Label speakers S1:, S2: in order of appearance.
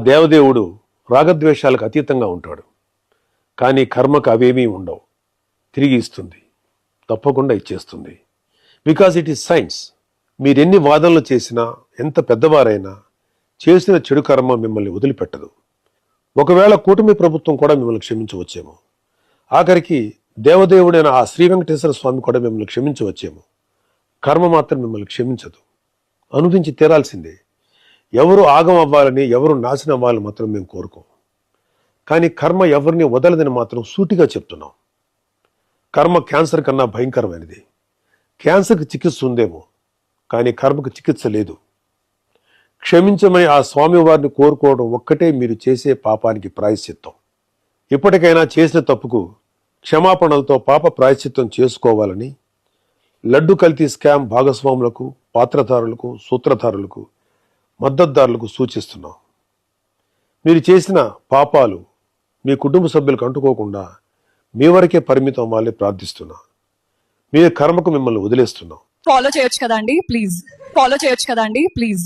S1: దేవదేవుడు రాగద్వేషాలకు అతీతంగా ఉంటాడు. కానీ కర్మకు అవేమీ ఉండవు. తిరిగి ఇస్తుంది, తప్పకుండా ఇచ్చేస్తుంది. Because it is science. మీరెన్ని వాదనలు చేసినా, ఎంత పెద్దవారైనా చేసిన చెడు కర్మ మిమ్మల్ని వదిలిపెట్టదు. ఒకవేళ కూటమి ప్రభుత్వం కూడా మిమ్మల్ని క్షమించవచ్చేమో. ఆఖరికి దేవదేవుడైన ఆ శ్రీ వెంకటేశ్వర స్వామి కూడా మిమ్మల్ని క్షమించవచ్చేమో. కర్మ మాత్రం మిమ్మల్ని క్షమించదు. అనుభవించి తీరాల్సిందే. ఎవరు ఆగం అవ్వాలని, ఎవరు నాశనం అవ్వాలని మాత్రం మేము కోరుకోం. కానీ కర్మ ఎవరిని వదలదని మాత్రం సూటిగా చెప్తున్నాం. కర్మ క్యాన్సర్ కన్నా భయంకరమైనది. క్యాన్సర్కి చికిత్స ఉందేమో, కానీ కర్మకు చికిత్స లేదు. క్షమించమని ఆ స్వామివారిని కోరుకోవడం ఒక్కటే మీరు చేసే పాపానికి ప్రాయశ్చిత్తం. ఇప్పటికైనా చేసిన తప్పుకు క్షమాపణలతో పాప ప్రాయశ్చిత్తం చేసుకోవాలని లడ్డు కల్తీ స్కామ్ భాగస్వాములకు, పాత్రధారులకు, సూత్రధారులకు, మద్దతుదారులకు సూచిస్తున్నాం. మీరు చేసిన పాపాలు మీ కుటుంబ సభ్యులకు అంటుకోకుండా మీ వరకే పరిమితం అవ్వాలని ప్రార్థిస్తున్నా. మీ కర్మకు మిమ్మల్ని వదిలేస్తున్నాం.
S2: ఫాలో చేయొచ్చు కదండి ప్లీజ్.